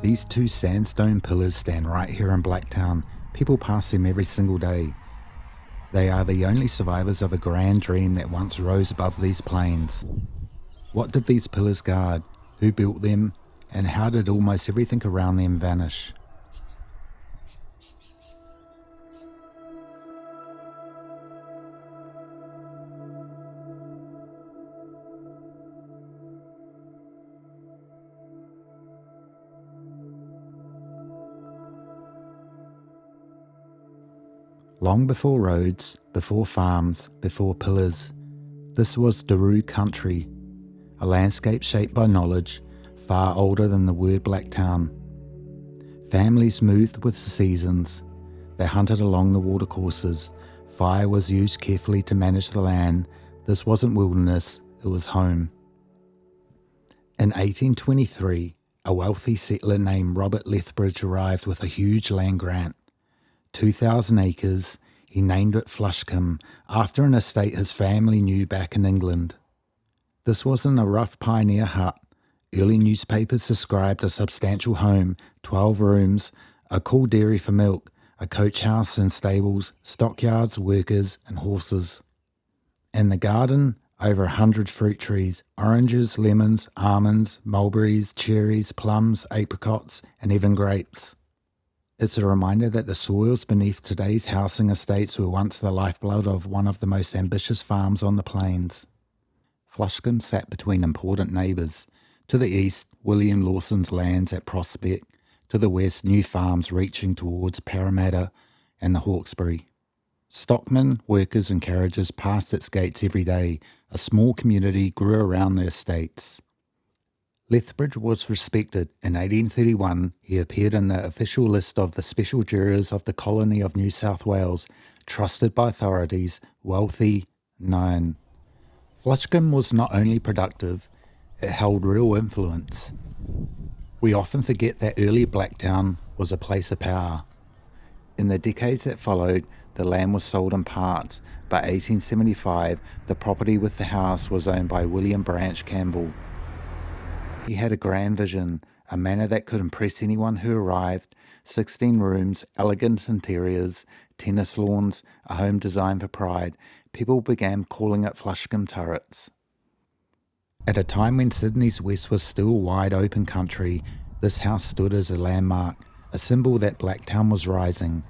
These two sandstone pillars stand right here in Blacktown. People pass them every single day. They are the only survivors of a grand dream that once rose above these plains. What did these pillars guard? Who built them? And how did almost everything around them vanish? Long before roads, before farms, before pillars, this was Darug Country, a landscape shaped by knowledge, far older than the word Blacktown. Families moved with the seasons. They hunted along the watercourses. Fire was used carefully to manage the land. This wasn't wilderness, it was home. In 1823, a wealthy settler named Robert Lethbridge arrived with a huge land grant. 2,000 acres, he named it Flushcombe, after an estate his family knew back in England. This wasn't a rough pioneer hut. Early newspapers described a substantial home, 12 rooms, a cool dairy for milk, a coach house and stables, stockyards, workers and horses. In the garden, over 100 fruit trees, oranges, lemons, almonds, mulberries, cherries, plums, apricots and even grapes. It's a reminder that the soils beneath today's housing estates were once the lifeblood of one of the most ambitious farms on the plains. Flushcombe sat between important neighbours. To the east, William Lawson's lands at Prospect. To the west, new farms reaching towards Parramatta and the Hawkesbury. Stockmen, workers and carriages passed its gates every day. A small community grew around the estates. Lethbridge was respected. In 1831, he appeared in the official list of the special jurors of the colony of New South Wales, trusted by authorities, wealthy, known. Flushcombe was not only productive, it held real influence. We often forget that early Blacktown was a place of power. In the decades that followed, the land was sold in parts. By 1875, the property with the house was owned by William Branch Campbell. He had a grand vision, a manor that could impress anyone who arrived, 16 rooms, elegant interiors, tennis lawns, a home designed for pride. People began calling it Flushcombe Turrets. At a time when Sydney's west was still wide open country, this house stood as a landmark, a symbol that Blacktown was rising.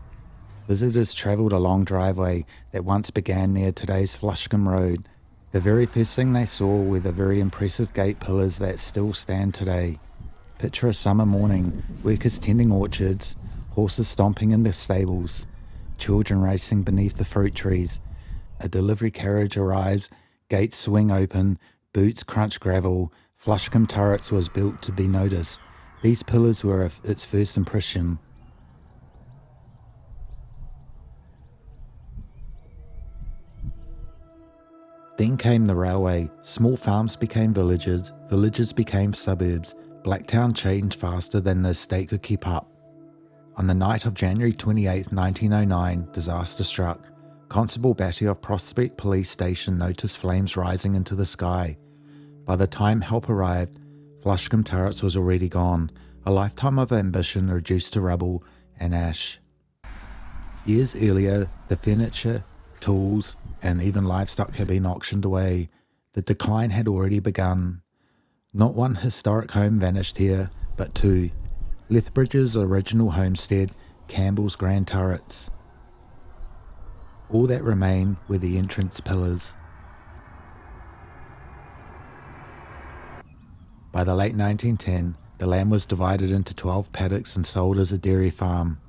Visitors travelled a long driveway that once began near today's Flushcombe Road. The very first thing they saw were the very impressive gate pillars that still stand today. Picture a summer morning, workers tending orchards, horses stomping in the stables, children racing beneath the fruit trees. A delivery carriage arrives, gates swing open, boots crunch gravel. Flushcombe Turrets was built to be noticed. These pillars were its first impression. Then came the railway. Small farms became villages, villages became suburbs. Blacktown changed faster than the estate could keep up. On the night of January 28, 1909, disaster struck. Constable Batty of Prospect Police Station noticed flames rising into the sky. By the time help arrived, Flushcombe Turrets was already gone, a lifetime of ambition reduced to rubble and ash. Years earlier, the furniture, tools, and even livestock had been auctioned away. The decline had already begun. Not one historic home vanished here, but two. Lethbridge's original homestead, Campbell's Grand Turrets. All that remained were the entrance pillars. By the late 1910, The land was divided into 12 paddocks and sold as a dairy farm.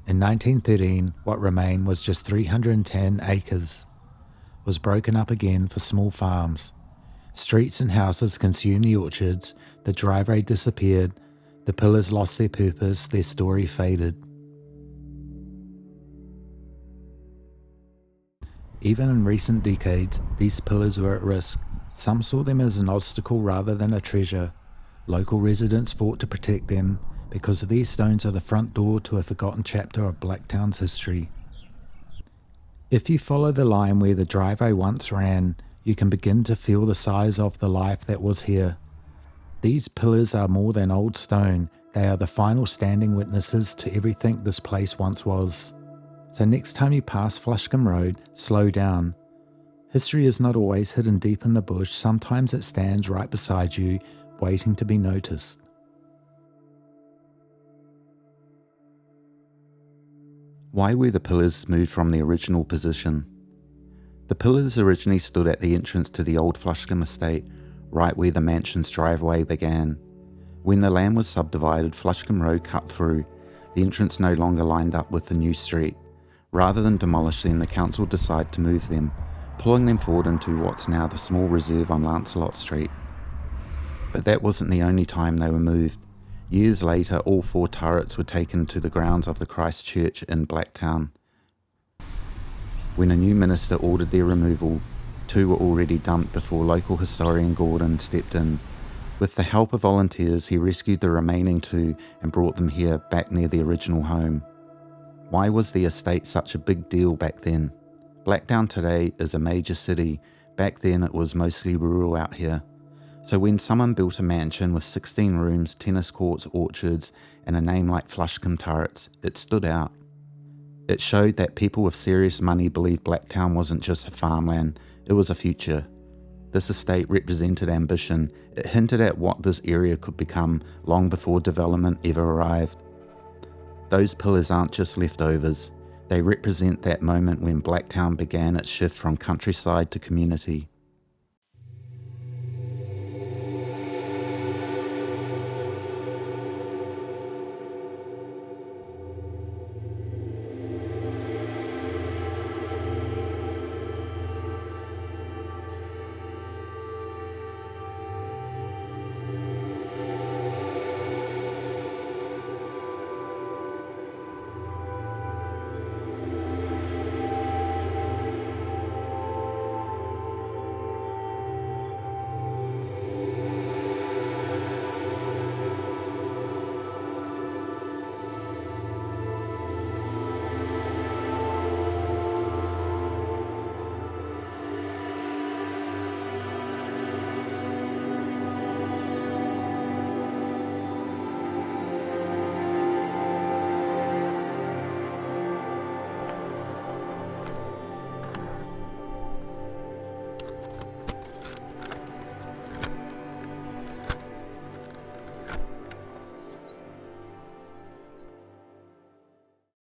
In 1913, what remained was just 310 acres, was broken up again for small farms. Streets and houses consumed the orchards, the driveway disappeared, the pillars lost their purpose, their story faded. Even in recent decades, these pillars were at risk. Some saw them as an obstacle rather than a treasure. Local residents fought to protect them because these stones are the front door to a forgotten chapter of Blacktown's history. If you follow the line where the driveway once ran, you can begin to feel the size of the life that was here. These pillars are more than old stone, they are the final standing witnesses to everything this place once was. So next time you pass Flushcombe Road, slow down. History is not always hidden deep in the bush, sometimes it stands right beside you, waiting to be noticed. Why were the pillars moved from the original position? The pillars originally stood at the entrance to the old Flushcombe estate, right where the mansion's driveway began. When the land was subdivided, Flushcombe Road cut through. The entrance no longer lined up with the new street. Rather than demolish them, the council decided to move them, pulling them forward into what's now the small reserve on Lancelot Street. But that wasn't the only time they were moved. Years later, all 4 turrets were taken to the grounds of the Christ Church in Blacktown. When a new minister ordered their removal, 2 were already dumped before local historian Gordon stepped in. With the help of volunteers, he rescued the remaining 2 and brought them here, back near the original home. Why was the estate such a big deal back then? Blacktown today is a major city. Back then it was mostly rural out here. So when someone built a mansion with 16 rooms, tennis courts, orchards, and a name like Flushcombe Turrets, it stood out. It showed that people with serious money believed Blacktown wasn't just a farmland, it was a future. This estate represented ambition. It hinted at what this area could become long before development ever arrived. Those pillars aren't just leftovers. They represent that moment when Blacktown began its shift from countryside to community.